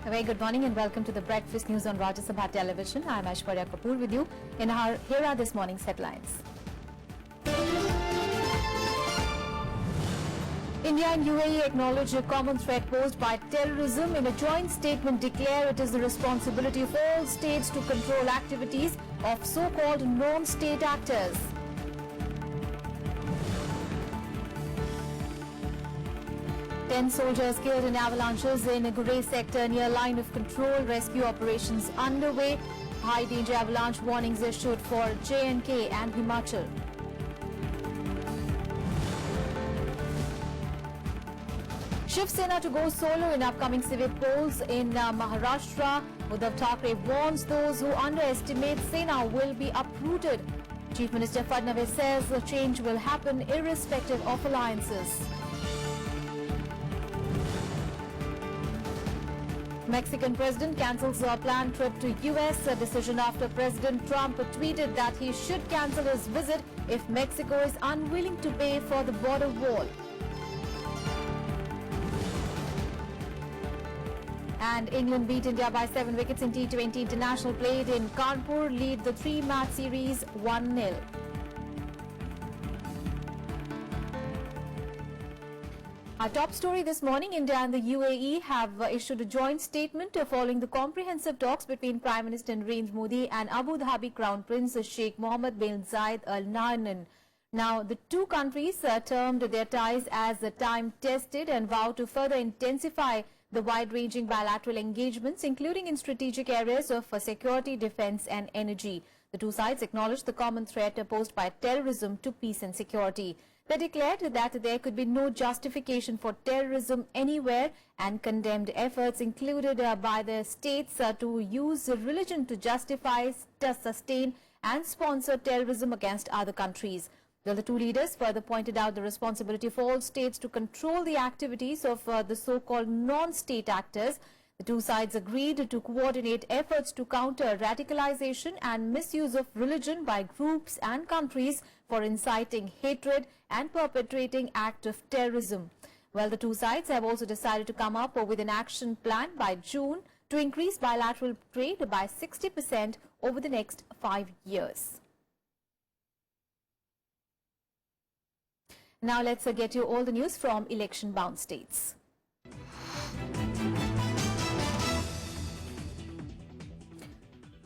A very good morning and welcome to the Breakfast News on Rajya Sabha Television. I am Aishwarya Kapoor with you. Here are this morning's headlines. India and UAE acknowledge a common threat posed by terrorism. In a joint statement declare it is the responsibility of all states to control activities of so-called non-state actors. Ten soldiers killed in avalanches in Gurez sector near line of control. Rescue operations underway. High danger avalanche warnings issued for J&K and Himachal. Shiv Sena to go solo in upcoming civic polls in Maharashtra. Uddhav Thackeray warns those who underestimate Sena will be uprooted. Chief Minister Fadnavis says the change will happen irrespective of alliances. Mexican president cancels a planned trip to US. A decision after President Trump tweeted that he should cancel his visit if Mexico is unwilling to pay for the border wall. And England beat India by 7 wickets in T20 international played in Kanpur, lead the 3-match series 1-0. Our top story this morning, India and the UAE have issued a joint statement following the comprehensive talks between Prime Minister Narendra Modi and Abu Dhabi Crown Prince Sheikh Mohammed bin Zayed Al Nahyan. Now, the two countries termed their ties as time-tested and vow to further intensify the wide-ranging bilateral engagements, including in strategic areas of security, defense and energy. The two sides acknowledged the common threat posed by terrorism to peace and security. They declared that there could be no justification for terrorism anywhere and condemned efforts included by the states to use religion to justify, sustain and sponsor terrorism against other countries. The two leaders further pointed out the responsibility of all states to control the activities of the so-called non-state actors. The two sides agreed to coordinate efforts to counter radicalization and misuse of religion by groups and countries for inciting hatred and perpetrating acts of terrorism. Well, the two sides have also decided to come up with an action plan by June to increase bilateral trade by 60% over the next 5 years. Now let's get you all the news from election-bound states.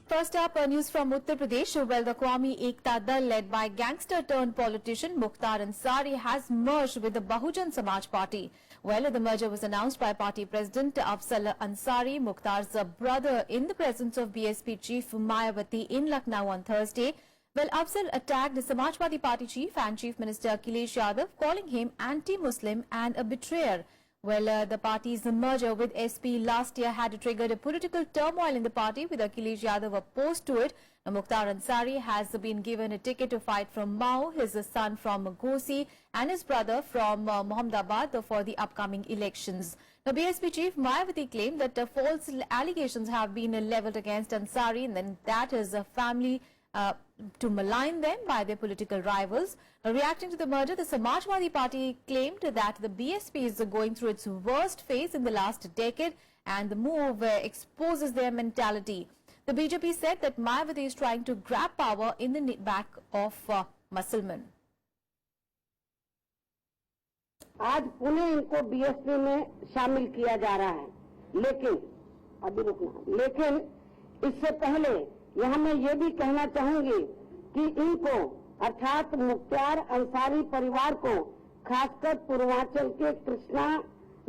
First up, news from Uttar Pradesh. Well, the Qawmi Ekta Dal led by gangster-turned-politician Mukhtar Ansari has merged with the Bahujan Samaj Party. Well, the merger was announced by party president Afzal Ansari, Mukhtar's brother, in the presence of BSP chief Mayawati in Lucknow on Thursday. Well, Afzal attacked the Samajwadi Party chief and Chief Minister Akhilesh Yadav, calling him anti-Muslim and a betrayer. Well, the party's merger with SP last year had triggered a political turmoil in the party, with Akhilesh Yadav opposed to it. Now, Mukhtar Ansari has been given a ticket to fight from Mao, his son from Ghosi and his brother from Mohammadabad for the upcoming elections. Now, BSP chief Mayawati claimed that false allegations have been levelled against Ansari and then that his family to malign them by their political rivals. Reacting to the merger, the Samajwadi Party claimed that the BSP is going through its worst phase in the last decade and the move exposes their mentality. The BJP said that Mayawati is trying to grab power in the back of Muslims. आज पुणे इनको BSP में शामिल किया जा रहा है, लेकिन इससे पहले यहाँ मैं ये भी कहना चाहूंगी कि इनको अर्थात मुख्तार अंसारी परिवार को खासकर पूर्वांचल के कृष्णा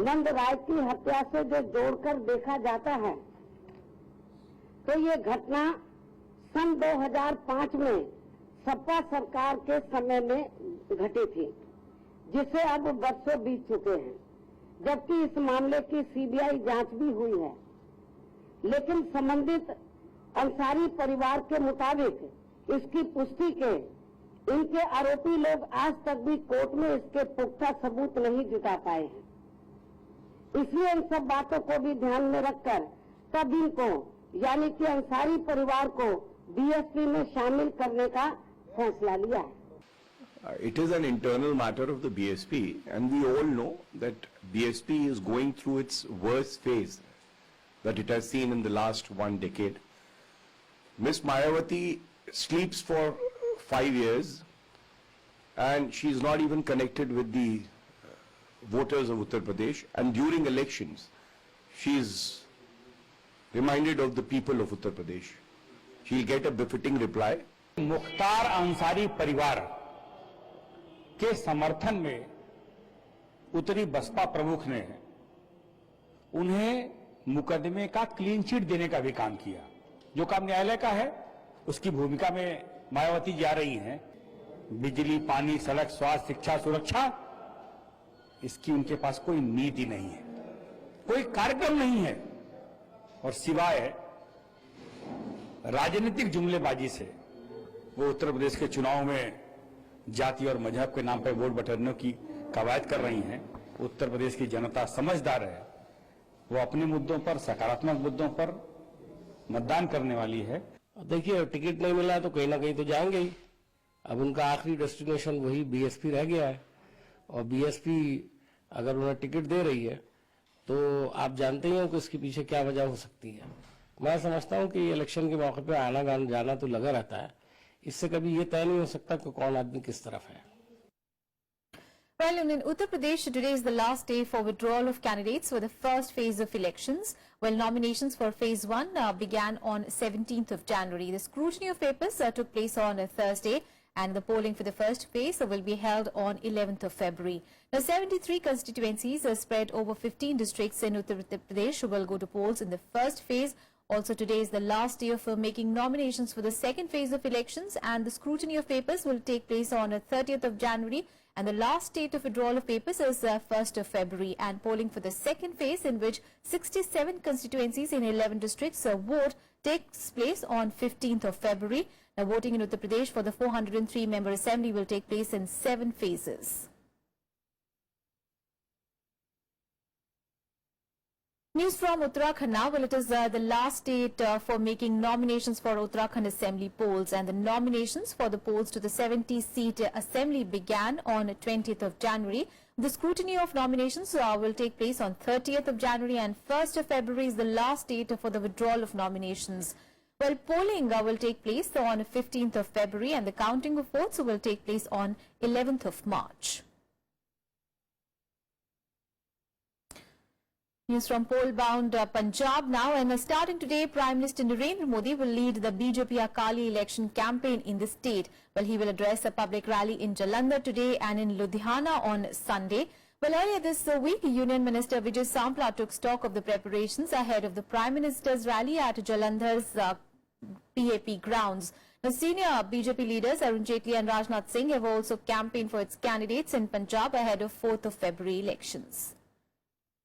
नंद राय की हत्या से जो जोड़कर देखा जाता है, तो ये घटना सन 2005 में सपा सरकार के समय में घटी थी, जिसे अब वर्षों बीत चुके हैं, जबकि इस मामले की सीबीआई जांच भी हुई है। लेकिन संबंधित अंसारी परिवार के मुताबिक इसकी पुष्टि के इनके आरोपी लोग आज तक भी कोर्ट में इसके पुख्ता सबूत नहीं जुटा पाए हैं। इसलिए इन सब बातों को भी ध्यान में रखकर तब इनको यानी कि अंसारी परिवार को बीएसपी में शामिल करने का फैसला लिया है। It is an internal matter of the BSP, and we all know that BSP is going through its worst phase. that it has seen in the last 1 decade. Miss Mayawati sleeps for 5 years and she is not even connected with the voters of Uttar Pradesh, and during elections she is reminded of the people of Uttar Pradesh. She will get a befitting reply. Mukhtar Ansari परिवार के समर्थन में उत्तरी बसपा प्रमुख ने उन्हें मुकदमे का क्लीन चिट देने का भी काम किया। जो काम न्यायालय का है उसकी भूमिका में मायावती जा रही हैं। बिजली, पानी, सड़क, स्वास्थ्य, शिक्षा, सुरक्षा, इसकी उनके पास कोई नीति नहीं है, कोई कार्यक्रम नहीं है, और सिवाय राजनीतिक जुमलेबाजी से वो उत्तर प्रदेश के चुनाव में जाति और मजहब के नाम पर वोट बटोरने की कवायद कर रही हैं। उत्तर प्रदेश की जनता समझदार है, वो अपने मुद्दों पर, सकारात्मक मुद्दों पर मतदान करने वाली है। देखिए, टिकट नहीं मिला तो कहीं ना कहीं तो जाएंगे ही। अब उनका आखिरी डेस्टिनेशन वही बीएसपी रह गया है, और बीएसपी अगर उन्हें टिकट दे रही है तो आप जानते ही हैं कि उसके पीछे क्या वजह हो सकती है। मैं समझता हूं कि इलेक्शन के मौके पे आना जाना तो लगा रहता है, इससे कभी ये तय नहीं हो सकता कि कौन आदमी किस तरफ है। Well, in Uttar Pradesh, today is the last day for withdrawal of candidates for the first phase of elections. Well, nominations for phase 1 began on 17th of January. The scrutiny of papers took place on Thursday, and the polling for the first phase will be held on 11th of February. Now, 73 constituencies spread over 15 districts in Uttar Pradesh will go to polls in the first phase. Also, today is the last day for making nominations for the second phase of elections, and the scrutiny of papers will take place on 30th of January. And the last date of withdrawal of papers is 1st of February. And polling for the second phase, in which 67 constituencies in 11 districts vote, takes place on 15th of February. Now, voting in Uttar Pradesh for the 403-member assembly will take place in 7 phases. News from Uttarakhand now. Well, it is the last date for making nominations for Uttarakhand Assembly polls, and the nominations for the polls to the 70-seat Assembly began on 20th of January. The scrutiny of nominations will take place on 30th of January, and 1st of February is the last date for the withdrawal of nominations. Well, polling will take place on 15th of February, and the counting of votes will take place on 11th of March. News from poll-bound Punjab now, and starting today, Prime Minister Narendra Modi will lead the BJP Akali election campaign in the state. Well, he will address a public rally in Jalandhar today and in Ludhiana on Sunday. Well, earlier this week, Union Minister Vijay Sampla took stock of the preparations ahead of the Prime Minister's rally at Jalandhar's PAP grounds. Now, senior BJP leaders Arun Jaitley and Rajnath Singh have also campaigned for its candidates in Punjab ahead of 4th of February elections.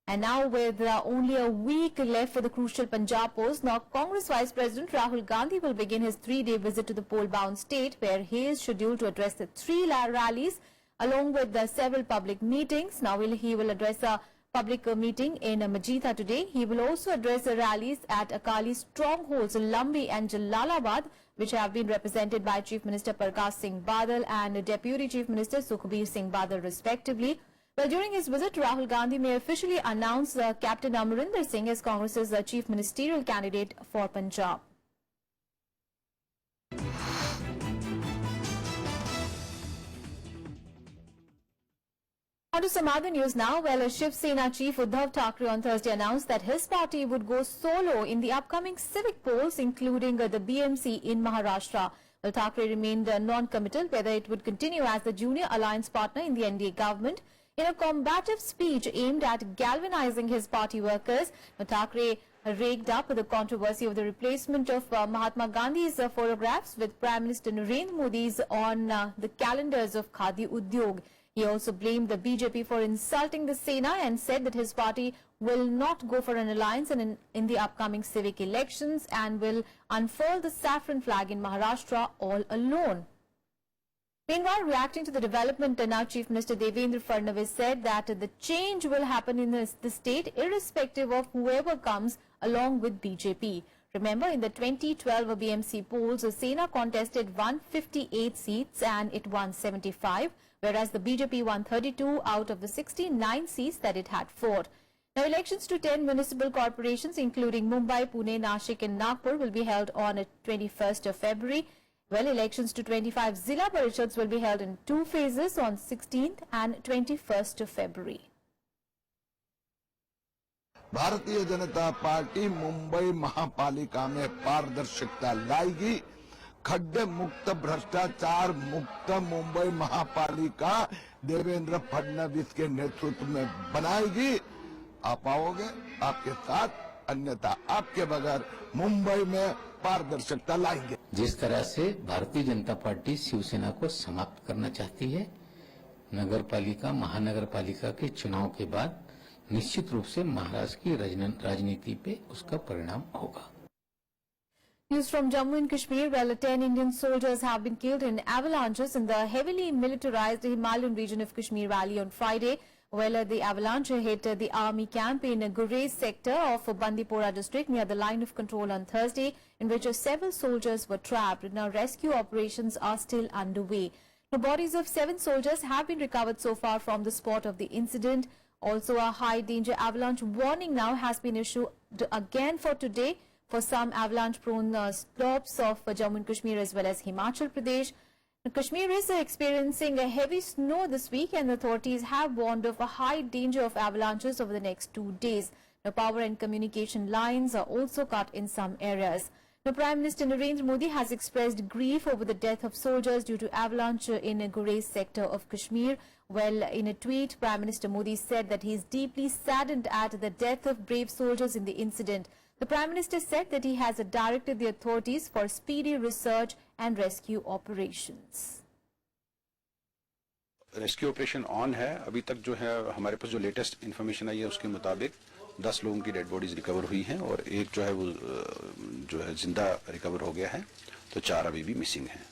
And now, with only a week left for the crucial Punjab polls, now Congress Vice President Rahul Gandhi will begin his 3-day visit to the poll-bound state, where he is scheduled to address the 3 rallies along with several public meetings. Now, he will address a public meeting in Majita today. He will also address the rallies at Akali strongholds Lambi and Jalalabad, which have been represented by Chief Minister Prakash Singh Badal and Deputy Chief Minister Sukhbir Singh Badal, respectively. Well, during his visit, Rahul Gandhi may officially announce Captain Amarinder Singh as Congress's chief ministerial candidate for Punjab. On to some other news now. Well, Shiv Sena chief Uddhav Thackeray on Thursday announced that his party would go solo in the upcoming civic polls, including the BMC in Maharashtra. Well, Thackeray remained non-committal whether it would continue as the junior alliance partner in the NDA government. In a combative speech aimed at galvanizing his party workers, Thackeray raked up the controversy of the replacement of Mahatma Gandhi's photographs with Prime Minister Narendra Modi's on the calendars of Khadi Udyog. He also blamed the BJP for insulting the Sena and said that his party will not go for an alliance in the upcoming civic elections and will unfurl the saffron flag in Maharashtra all alone. Meanwhile, reacting to the development, now Chief Minister Devendra Fadnavis said that the change will happen in the state irrespective of whoever comes along with BJP. Remember, in the 2012 BMC polls, Sena contested 158 seats and it won 75, whereas the BJP won 32 out of the 69 seats that it had fought. Now, elections to 10 municipal corporations, including Mumbai, Pune, Nashik and Nagpur, will be held on 21st of February. Well, elections to 25 Zilla Parishads will be held in 2 phases on 16th and 21st of February. Bharatiya Janata party Mumbai महापालिका में पारदर्शिता लाएगी, खड्डे मुक्त भ्रष्टाचार मुक्त मुंबई महापालिका देवेंद्र फडणवीस के नेतृत्व में बनाएगी। आप आओगे, आपके साथ, अन्यथा आपके बगैर मुंबई में पारदर्शिता लाएंगे। जिस तरह से भारतीय जनता पार्टी शिवसेना को समाप्त करना चाहती है, नगर पालिका महानगर पालिका के चुनाव के बाद निश्चित रूप से महाराष्ट्र की राजनीति पे उसका परिणाम होगा। News from Jammu and Kashmir, where 10 Indian soldiers have been killed in avalanches in the heavily militarized Himalayan region of Kashmir Valley on Friday. Well, the avalanche hit the army camp in Gurez sector of Bandipora district near the line of control on Thursday, in which several soldiers were trapped. Now, rescue operations are still underway. The bodies of 7 soldiers have been recovered so far from the spot of the incident. Also, a high danger avalanche warning now has been issued again for today for some avalanche-prone slopes of Jammu and Kashmir as well as Himachal Pradesh. Now, Kashmir is experiencing a heavy snow this week, and authorities have warned of a high danger of avalanches over the next 2 days. Now, power and communication lines are also cut in some areas. Now, Prime Minister Narendra Modi has expressed grief over the death of soldiers due to avalanche in a Gurez sector of Kashmir. Well, in a tweet, Prime Minister Modi said that he is deeply saddened at the death of brave soldiers in the incident. The Prime Minister said that he has directed the authorities for speedy research and rescue operations. Rescue operation on है। अभी तक जो है हमारे पास जो latest information आई है उसके मुताबिक 10 लोगों की डेड बॉडीज रिकवर हुई हैं और एक जो है वो जो है जिंदा रिकवर हो गया है, तो 4 अभी भी मिसिंग हैं।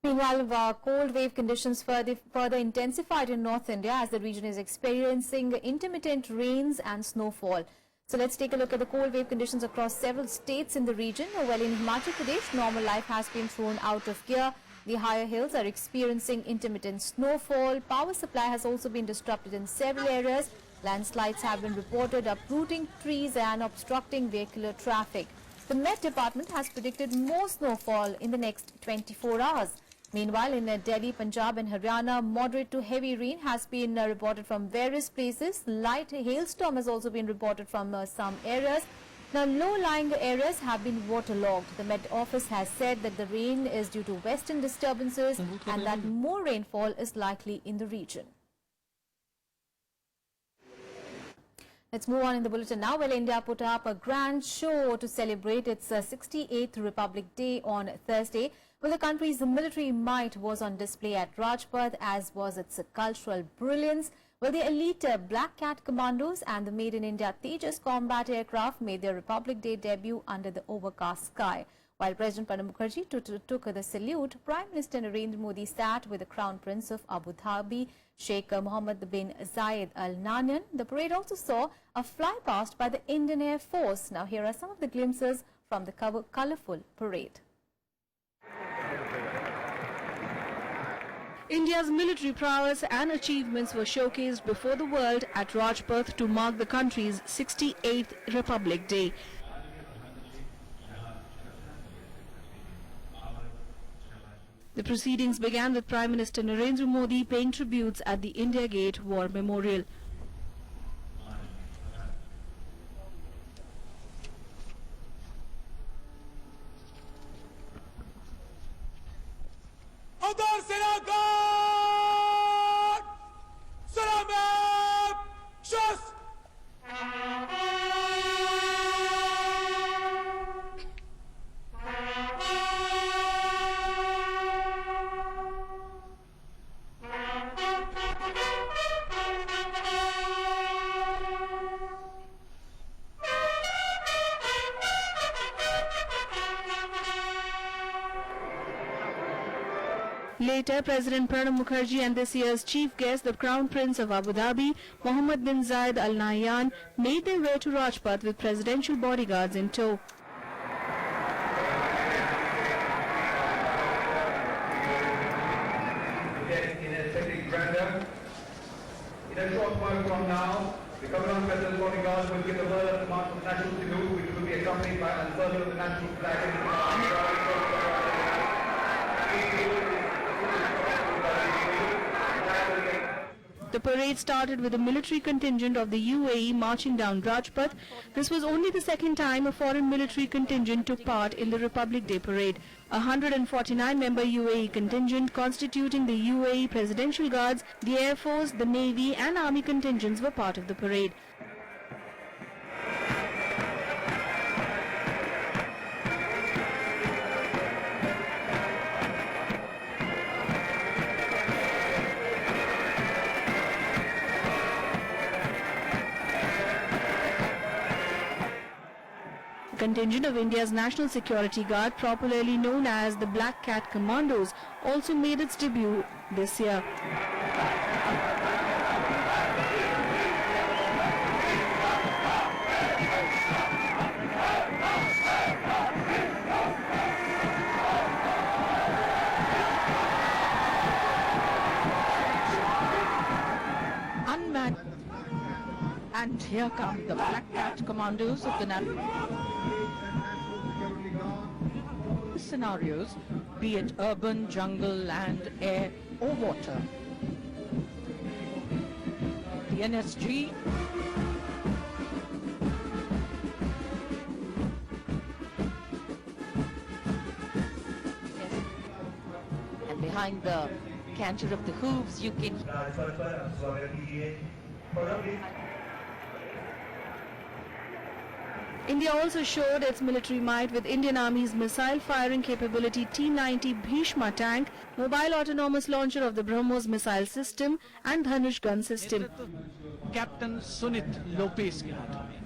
Meanwhile, cold wave conditions further intensified in North India as the region is experiencing intermittent rains and snowfall. So let's take a look at the cold wave conditions across several states in the region. Well, in Himachal Pradesh, normal life has been thrown out of gear. The higher hills are experiencing intermittent snowfall. Power supply has also been disrupted in several areas. Landslides have been reported, uprooting trees and obstructing vehicular traffic. The Met Department has predicted more snowfall in the next 24 hours. Meanwhile, in Delhi, Punjab and Haryana, moderate to heavy rain has been reported from various places. Light hailstorm has also been reported from some areas. Now, low-lying areas have been waterlogged. The Met Office has said that the rain is due to western disturbances and that more rainfall is likely in the region. Let's move on in the bulletin now. Well, India put up a grand show to celebrate its 68th Republic Day on Thursday. Well, the country's military might was on display at Rajpath, as was its cultural brilliance. Well, the elite Black Cat Commandos and the Made in India Tejas combat aircraft made their Republic Day debut under the overcast sky. While President Pranab Mukherjee took the salute, Prime Minister Narendra Modi sat with the Crown Prince of Abu Dhabi, Sheikh Mohammed bin Zayed Al Nahyan. The parade also saw a flypast by the Indian Air Force. Now, here are some of the glimpses from the colourful parade. India's military prowess and achievements were showcased before the world at Rajpath to mark the country's 68th Republic Day. The proceedings began with Prime Minister Narendra Modi paying tributes at the India Gate War Memorial. Later, President Pranab Mukherjee and this year's chief guest, the Crown Prince of Abu Dhabi, Mohammed bin Zayed Al Nahyan, made their way to Rajpath with presidential bodyguards in tow. In a short while from now, The Commandant President Bodyguard will give the word of command of national salute, which will be accompanied by unfurling of the national flag. The parade started with a military contingent of the UAE marching down Rajpath. This was only the second time a foreign military contingent took part in the Republic Day parade. A 149-member UAE contingent constituting the UAE Presidential Guards, the Air Force, the Navy and Army contingents were part of the parade. A contingent of India's National Security Guard, popularly known as the Black Cat Commandos, also made its debut this year. Unmanned. And here come the Black Cat Commandos of the scenarios, be it urban, jungle, land, air or water. The NSG and behind the canter of the hooves you can India also showed its military might with Indian Army's missile firing capability T-90 Bhishma tank, mobile autonomous launcher of the BrahMos missile system and Dhanush gun system. Captain Sunit Lopes के हाथों में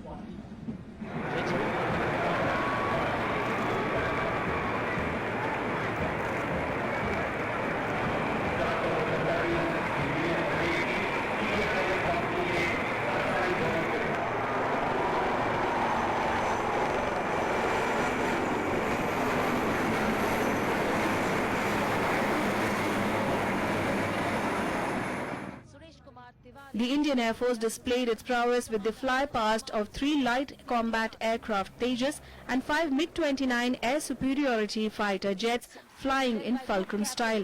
The Indian Air Force displayed its prowess with the fly-past of 3 light combat aircraft Tejas and 5 MiG-29 air superiority fighter jets flying in fulcrum style.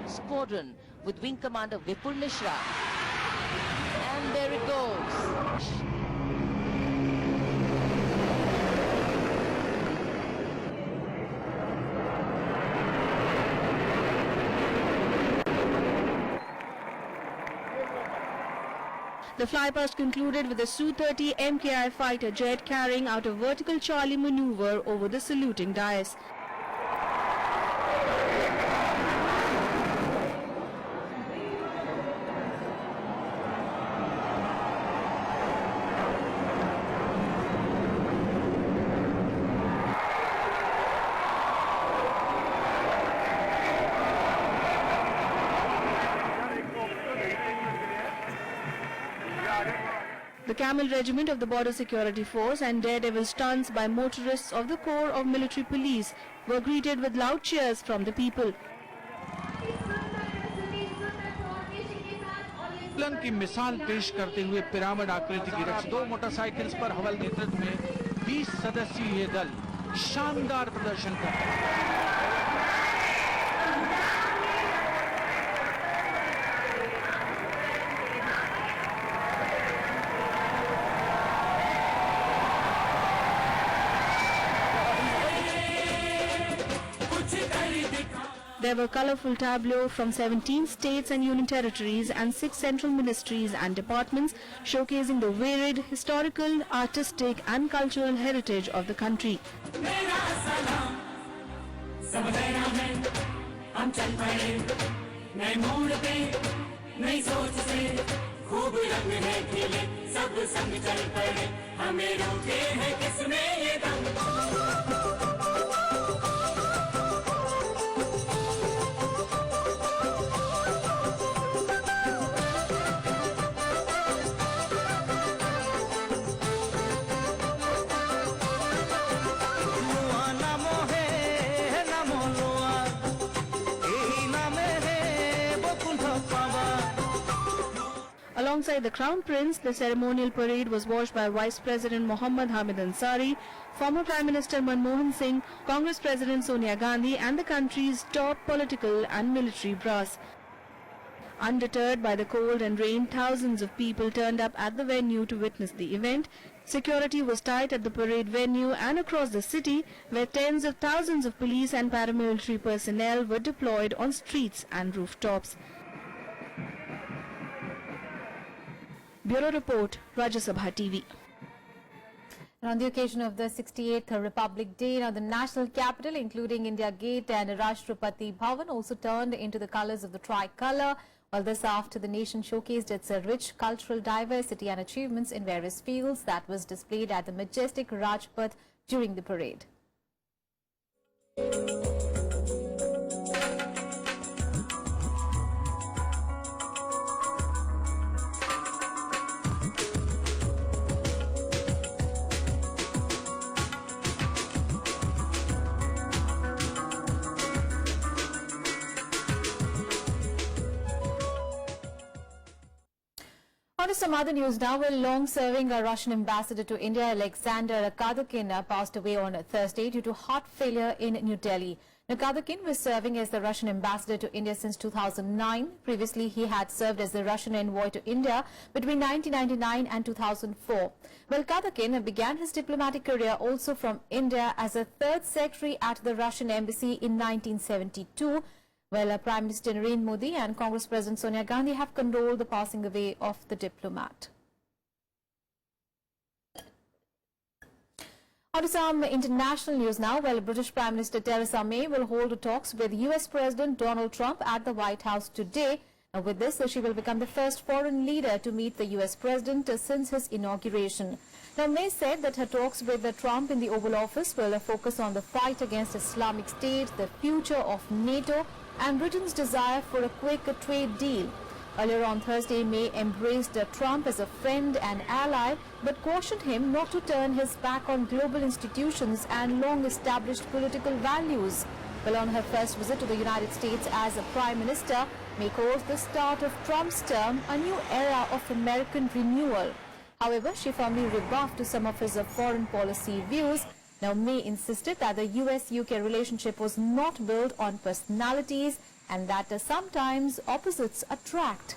Squadron with Wing Commander Vipul Mishra. And there it goes. The flypast concluded with a Su-30 MKI fighter jet carrying out a vertical Charlie maneuver over the saluting dais. The Camel Regiment of the Border Security Force and daredevil stunts by motorists of the Corps of Military Police were greeted with loud cheers from the people. की मिसाल पेश करते हुए pyramid आकृति की रक्षा 2 motorcycles पर हवल नेतृत्व में 20 सदस्यीय ये दल शानदार प्रदर्शन करता है। There were colourful tableaux from 17 states and union territories and 6 central ministries and departments showcasing the varied historical, artistic and cultural heritage of the country. Alongside the Crown Prince, the ceremonial parade was watched by Vice President Mohammad Hamid Ansari, former Prime Minister Manmohan Singh, Congress President Sonia Gandhi and the country's top political and military brass. Undeterred by the cold and rain, thousands of people turned up at the venue to witness the event. Security was tight at the parade venue and across the city, where tens of thousands of police and paramilitary personnel were deployed on streets and rooftops. Bureau Report, Rajya Sabha TV. And on the occasion of the 68th Republic Day, now the national capital, including India Gate and Rashtrapati Bhavan, also turned into the colours of the tricolour. Well, this after the nation showcased its rich cultural diversity and achievements in various fields that was displayed at the majestic Rajpath during the parade. On to some other news now. Well, long-serving Russian ambassador to India, Alexander Kadyrkin, passed away on Thursday due to heart failure in New Delhi. Now, Kadyrkin was serving as the Russian ambassador to India since 2009. Previously, he had served as the Russian envoy to India between 1999 and 2004. Well, Kadyrkin began his diplomatic career also from India as a third secretary at the Russian embassy in 1972. Well, Prime Minister Narendra Modi and Congress President Sonia Gandhi have condoled the passing away of the diplomat. On to some international news now. Well, British Prime Minister Theresa May will hold talks with US President Donald Trump at the White House today. Now, with this, she will become the first foreign leader to meet the US President since his inauguration. Now, May said that her talks with Trump in the Oval Office will focus on the fight against Islamic State, the future of NATO, and Britain's desire for a quick trade deal. Earlier on Thursday, May embraced Trump as a friend and ally, but cautioned him not to turn his back on global institutions and long-established political values. Well, on her first visit to the United States as a Prime Minister, May calls the start of Trump's term a new era of American renewal. However, she firmly rebuffed some of his foreign policy views. Now, May insisted that the US-UK relationship was not built on personalities and that sometimes opposites attract.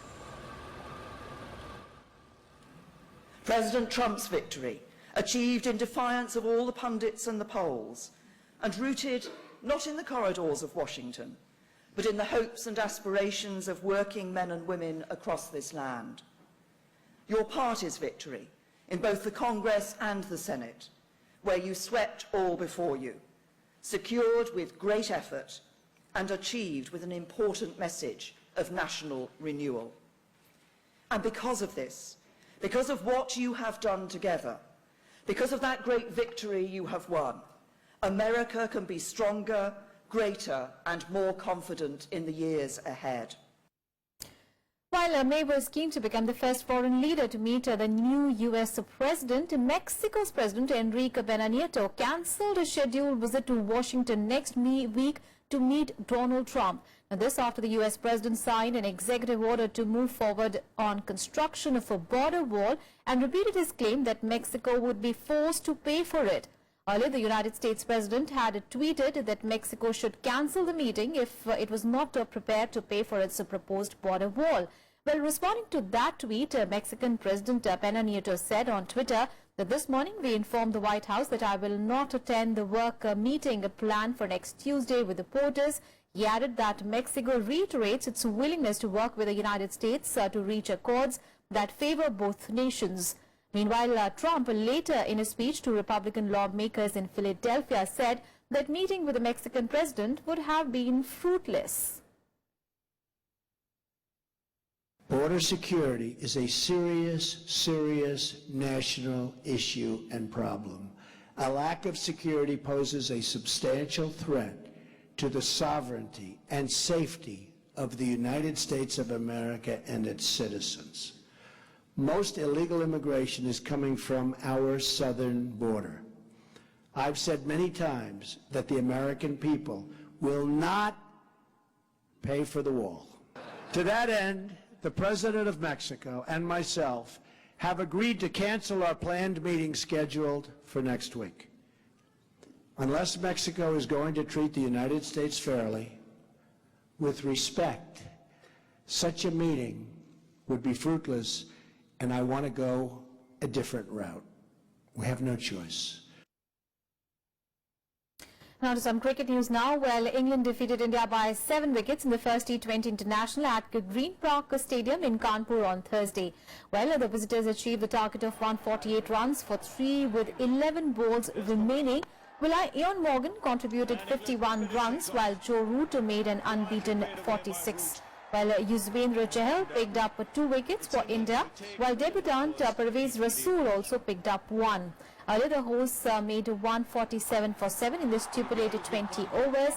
President Trump's victory, achieved in defiance of all the pundits and the polls, and rooted not in the corridors of Washington, but in the hopes and aspirations of working men and women across this land. Your party's victory in both the Congress and the Senate, where you swept all before you, secured with great effort and achieved with an important message of national renewal. And because of this, because of what you have done together, because of that great victory you have won, America can be stronger, greater and more confident in the years ahead. While May was keen to become the first foreign leader to meet the new U.S. president, Mexico's President Enrique Pena Nieto cancelled a scheduled visit to Washington next week to meet Donald Trump. Now, this after the U.S. president signed an executive order to move forward on construction of a border wall and repeated his claim that Mexico would be forced to pay for it. Earlier, the United States president had tweeted that Mexico should cancel the meeting if it was not prepared to pay for its proposed border wall. Well, responding to that tweet, Mexican President Pena Nieto said on Twitter that this morning we informed the White House that I will not attend the work meeting planned for next Tuesday with the porters. He added that Mexico reiterates its willingness to work with the United States to reach accords that favor both nations. Meanwhile, Trump later in a speech to Republican lawmakers in Philadelphia said that meeting with the Mexican president would have been fruitless. Border security is a serious national issue and problem. A lack of security poses a substantial threat to the sovereignty and safety of the United States of America and its citizens. Most illegal immigration is coming from our southern border. I've said many times that the American people will not pay for the wall. To that end, the President of Mexico, and myself have agreed to cancel our planned meeting scheduled for next week. Unless Mexico is going to treat the United States fairly, with respect, such a meeting would be fruitless, and I want to go a different route. We have no choice. Now to some cricket news now. Well, England defeated India by 7 wickets in the first T20 International at Green Park Stadium in Kanpur on Thursday. Well, the visitors achieved the target of 148 runs for 3 with 11 balls remaining. Well, Ian Morgan contributed 51 runs while Joe Root made an unbeaten 46. While Yuzvendra Chahal picked up 2 wickets for India, while debutant Parvez Rasool also picked up 1. Earlier, the hosts made 147 for 7 in the stipulated 20 overs.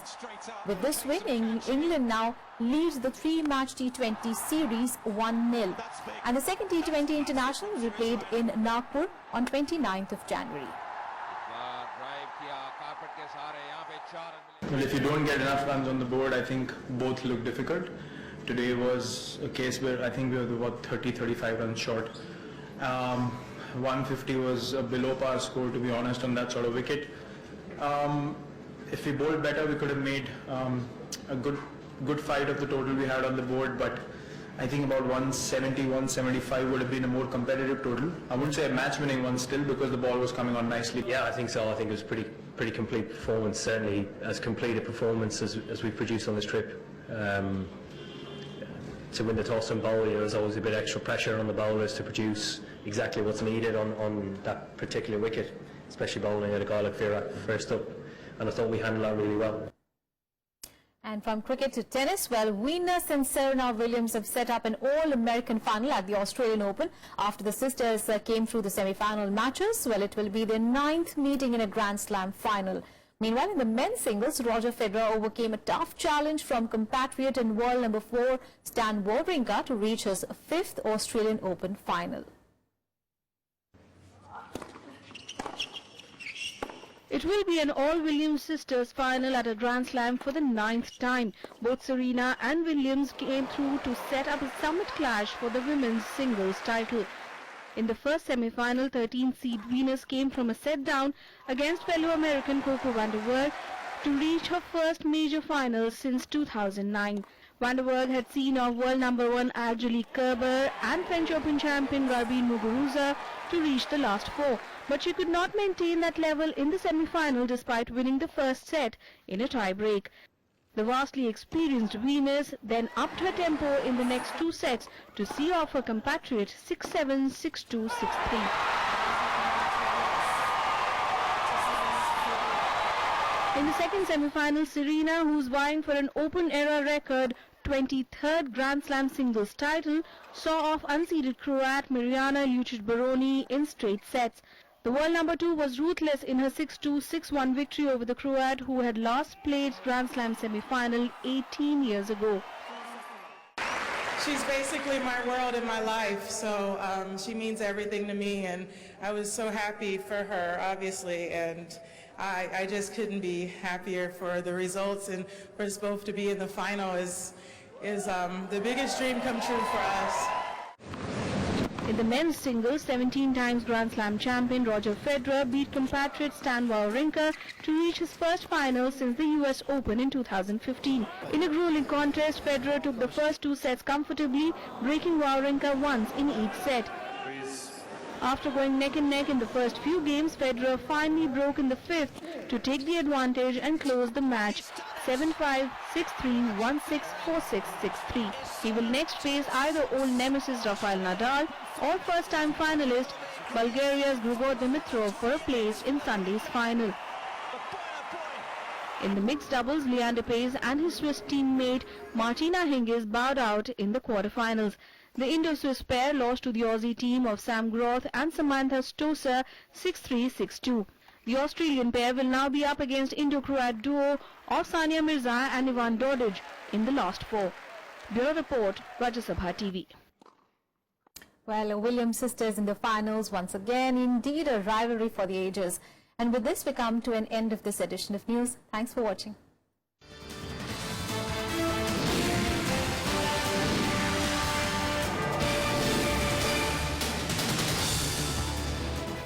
With this win, England now leads the 3-match T20 series 1-0. And the second T20 International will be played in Nagpur on 29th of January. Well, if you don't get enough runs on the board, I think both look difficult. Today was a case where I think we were about 30-35 runs short. 150 was a below par score, to be honest, on that sort of wicket. If we bowled better, we could have made a good fight of the total we had on the board, but I think about 170, 175 would have been a more competitive total. I wouldn't say a match-winning one still, because the ball was coming on nicely. Yeah, I think so. I think it was pretty complete performance, certainly as complete a performance as we produced on this trip. To win the toss and bowl, there's always a bit extra pressure on the bowlers to produce exactly what's needed on that particular wicket, especially bowling at a guy like Virat first up, and I thought we handled that really well. And from cricket to tennis, well, Venus and Serena Williams have set up an all-American final at the Australian Open after the sisters came through the semi-final matches. Well, it will be their 9th meeting in a Grand Slam final. Meanwhile, in the men's singles, Roger Federer overcame a tough challenge from compatriot and world number 4 Stan Wawrinka to reach his 5th Australian Open final. It will be an all-Williams sisters final at a Grand Slam for the 9th time. Both Serena and Williams came through to set up a summit clash for the women's singles title. In the first semi-final, 13th seed Venus came from a set down against fellow American Coco Vanderwerf to reach her first major final since 2009. Vanderwerf had seen off world number 1 Angelique Kerber and French Open champion Garbiñe Muguruza to reach the last 4. But she could not maintain that level in the semi-final despite winning the first set in a tie-break. The vastly experienced Venus then upped her tempo in the next 2 sets to see off her compatriot 6-7, 6-2, 6-3. In the second semi-final, Serena, who's vying for an Open-era record 23rd Grand Slam singles title, saw off unseeded Croat Mirjana Lucic-Baroni in straight sets. The world number 2 was ruthless in her 6-2, 6-1 victory over the Croat, who had last played Grand Slam semi-final 18 years ago. She's basically my world and my life, so she means everything to me, and I was so happy for her, obviously, and I just couldn't be happier for the results, and for us both to be in the final is the biggest dream come true for us. In the men's singles, 17 times Grand Slam champion Roger Federer beat compatriot Stan Wawrinka to reach his first final since the US Open in 2015. In a grueling contest, Federer took the first 2 sets comfortably, breaking Wawrinka once in each set. After going neck and neck in the first few games, Federer finally broke in the 5th to take the advantage and close the match 7-5, 6-3, 1-6, 4-6, 6-3. He will next face either old nemesis Rafael Nadal or first-time finalist Bulgaria's Grigor Dimitrov for a place in Sunday's final. In the mixed doubles, Leander Paes and his Swiss teammate Martina Hingis bowed out in the quarterfinals. The Indo-Swiss pair lost to the Aussie team of Sam Groth and Samantha Stoser 6-3, 6-2. The Australian pair will now be up against Indo-Croat duo of Sania Mirza and Ivan Dodic in the last 4. Bureau Report, Rajya Sabha TV. Well, Williams sisters in the finals once again. Indeed, a rivalry for the ages. And with this, we come to an end of this edition of news. Thanks for watching.